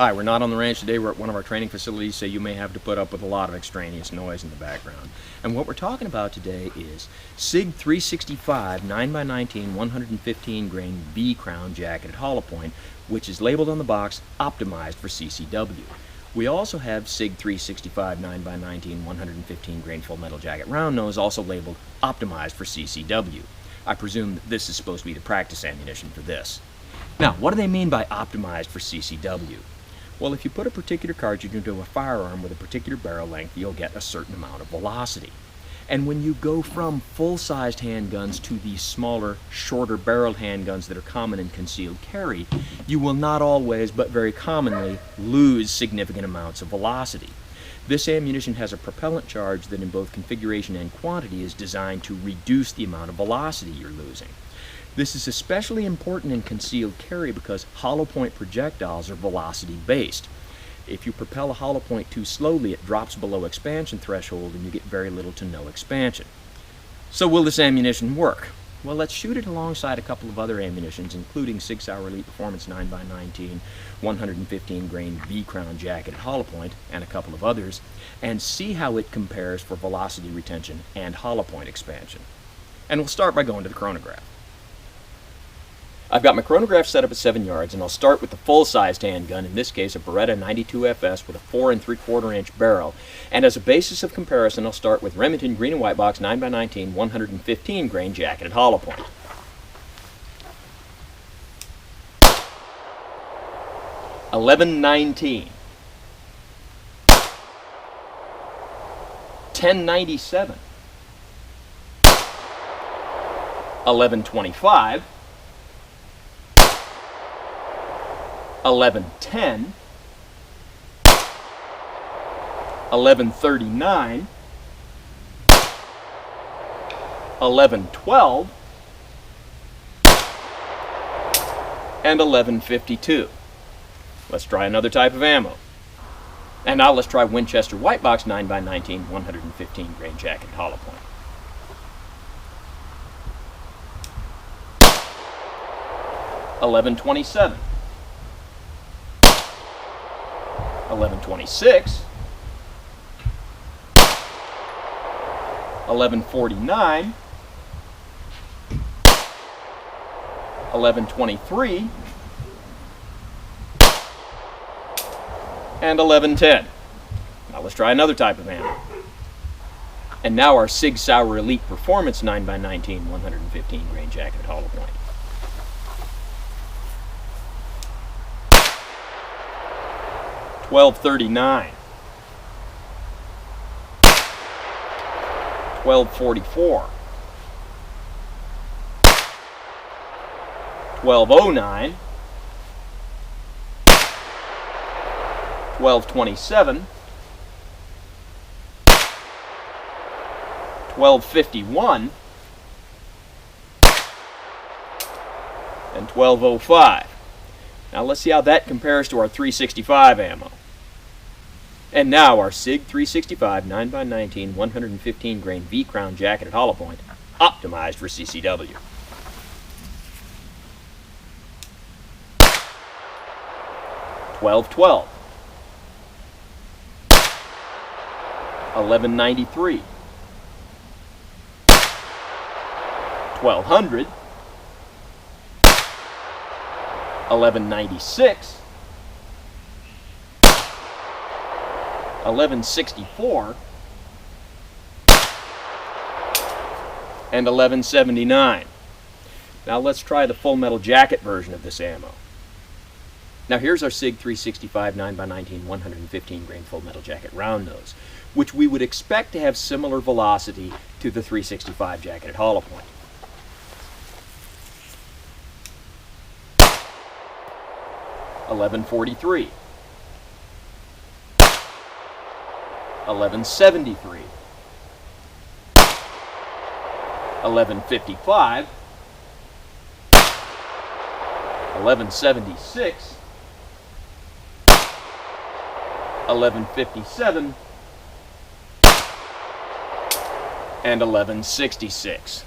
Hi, we're not on the range today. We're at one of our training facilities, so you may have to put up with a lot of extraneous noise in the background. And what we're talking about today is SIG 365 9x19 115 grain V-crown jacketed hollow point, which is labeled on the box optimized for CCW. We also have SIG 365 9x19 115 grain full metal jacket round nose, also labeled optimized for CCW. I presume that this is supposed to be the practice ammunition for this. Now, what do they mean by optimized for CCW? Well, if you put a particular cartridge into a firearm with a particular barrel length, you'll get a certain amount of velocity. And when you go from full-sized handguns to these smaller, shorter barreled handguns that are common in concealed carry, you will not always, but very commonly, lose significant amounts of velocity. This ammunition has a propellant charge that in both configuration and quantity is designed to reduce the amount of velocity you're losing. This is especially important in concealed carry because hollow point projectiles are velocity based. If you propel a hollow point too slowly, it drops below expansion threshold and you get very little to no expansion. So will this ammunition work? Well, let's shoot it alongside a couple of other ammunitions, including Sig Sauer Elite Performance 9x19 115 grain V-crown jacketed hollow point and a couple of others, and see how it compares for velocity retention and hollow point expansion. And we'll start by going to the chronograph. I've got my chronograph set up at 7 yards, and I'll start with the full-sized handgun, in this case a Beretta 92FS with a 4 3/4 inch barrel. And as a basis of comparison, I'll start with Remington Green and White Box 9x19 115 grain jacketed hollow point. $11.19, $10.97, $11.25, $11.10, $11.39, $11.12, and $11.52. Let's try another type of ammo. And now let's try Winchester White Box 9x19 115 grain jacketed hollow point. $11.27, $11.26, $11.49, $11.23, and $11.10. Now let's try another type of ammo. And now our Sig Sauer Elite Performance 9x19 115 grain jacketed hollow point. $12.39, $12.44, $12.09, $12.27, $12.51, and $12.05. Now let's see how that compares to our 365 ammo. And now our SIG 365 9x19 115 grain V-crown jacketed hollow point, optimized for CCW. $12.12, $11.93, $1200, $11.96, $11.64, and $11.79. Now let's try the full metal jacket version of this ammo. Now here's our SIG 365 9x19 115 grain full metal jacket round nose, which we would expect to have similar velocity to the 365 jacketed hollow point. $11.43, $11.73, $11.55, $11.76, $11.57, and $11.66.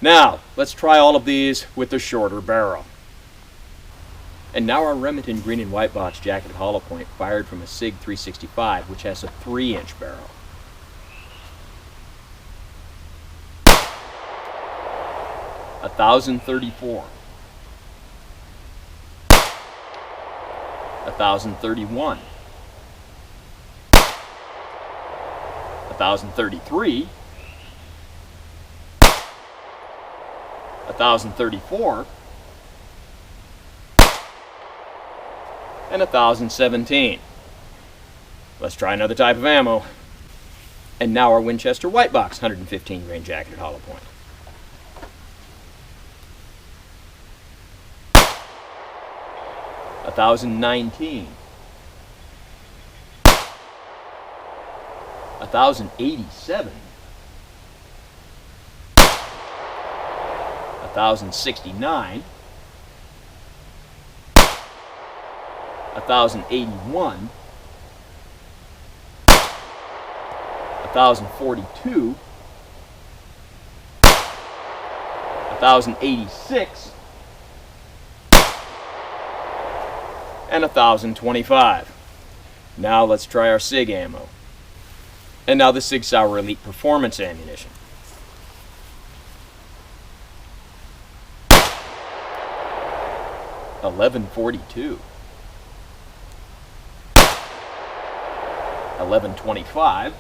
Now, let's try all of these with the shorter barrel. And now our Remington green and white box jacketed hollow point fired from a SIG 365, which has a 3-inch barrel. A 1,034. 1,031. 1,033. 1,034. And 1,017. Let's try another type of ammo. And now our Winchester white box 115 grain jacketed hollow point. A 1,019. 1,087. 1,069. 1,081, 1,042, 1,086, and 1,025. Now let's try our SIG ammo. And now the Sig Sauer Elite Performance ammunition. $11.42. 11.25,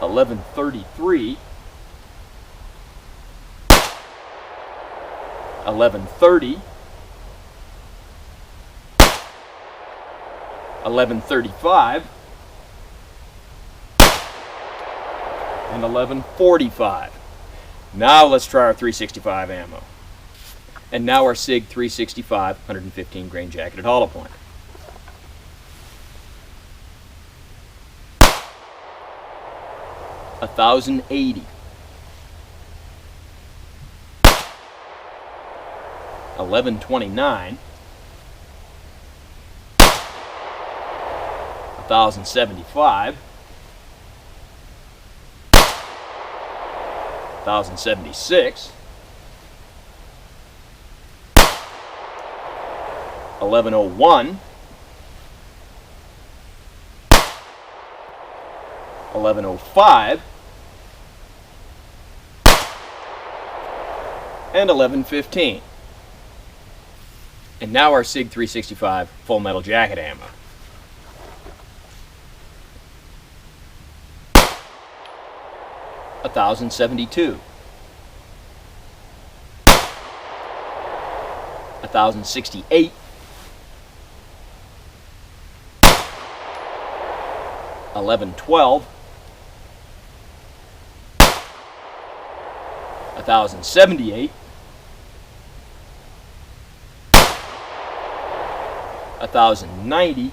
11.33, 11.30, 11.35, and 11.45. Now let's try our 365 ammo. And now our SIG 365 115 grain jacketed hollow point. 1,080, 11.29, 1,075, 1,076, 11.01, 11.05, and 11.15. And now our SIG 365 full metal jacket ammo. 1,072, 1,068, 11.12, 1,078, 1,090,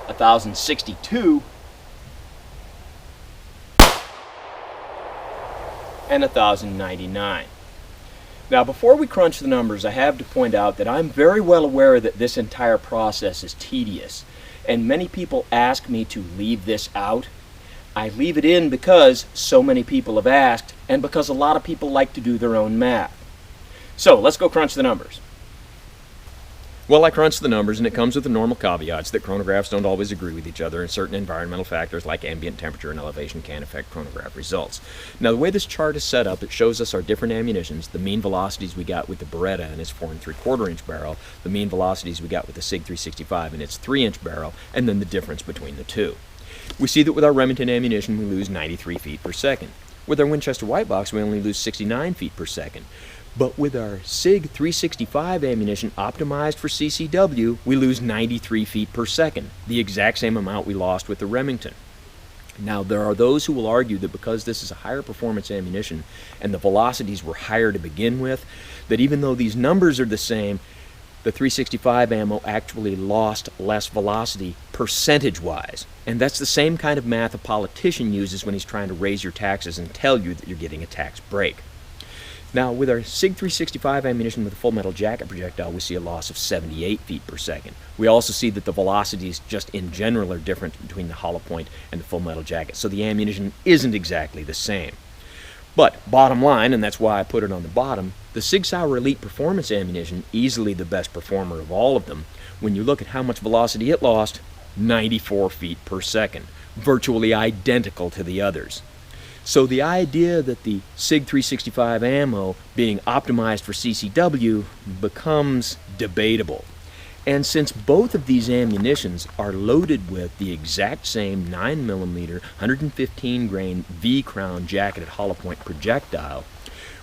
1,062, and 1,099. Now, before we crunch the numbers, I have to point out that I'm very well aware that this entire process is tedious, and many people ask me to leave this out. I leave it in because so many people have asked, and because a lot of people like to do their own math. So, let's go crunch the numbers. Well, I crunched the numbers, and it comes with the normal caveats that chronographs don't always agree with each other, and certain environmental factors like ambient temperature and elevation can affect chronograph results. Now, the way this chart is set up, it shows us our different ammunitions, the mean velocities we got with the Beretta and its 4 3/4 inch barrel, the mean velocities we got with the SIG 365 and its 3-inch barrel, and then the difference between the two. We see that with our Remington ammunition, we lose 93 feet per second. With our Winchester White Box, we only lose 69 feet per second. But with our SIG 365 ammunition optimized for CCW, we lose 93 feet per second, the exact same amount we lost with the Remington. Now, there are those who will argue that because this is a higher performance ammunition and the velocities were higher to begin with, that even though these numbers are the same, the 365 ammo actually lost less velocity percentage-wise. And that's the same kind of math a politician uses when he's trying to raise your taxes and tell you that you're getting a tax break. Now, with our SIG 365 ammunition with a full metal jacket projectile, we see a loss of 78 feet per second. We also see that the velocities just in general are different between the hollow point and the full metal jacket, so the ammunition isn't exactly the same. But bottom line, and that's why I put it on the bottom, the Sig Sauer Elite Performance ammunition, easily the best performer of all of them. When you look at how much velocity it lost, 94 feet per second, virtually identical to the others. So the idea that the SIG 365 ammo being optimized for CCW becomes debatable. And since both of these ammunitions are loaded with the exact same 9mm 115 grain V-crown jacketed hollow point projectile,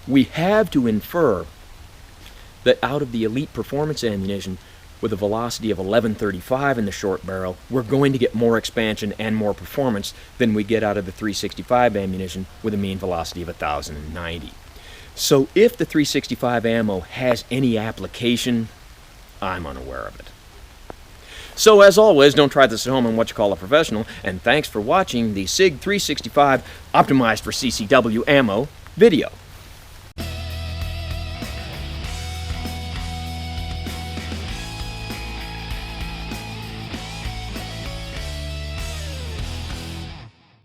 we have to infer that out of the Elite Performance ammunition with a velocity of 1135 in the short barrel, we're going to get more expansion and more performance than we get out of the 365 ammunition with a mean velocity of 1090. So if the 365 ammo has any application, I'm unaware of it. So as always, don't try this at home on what you call a professional, and thanks for watching the SIG 365 optimized for CCW ammo video.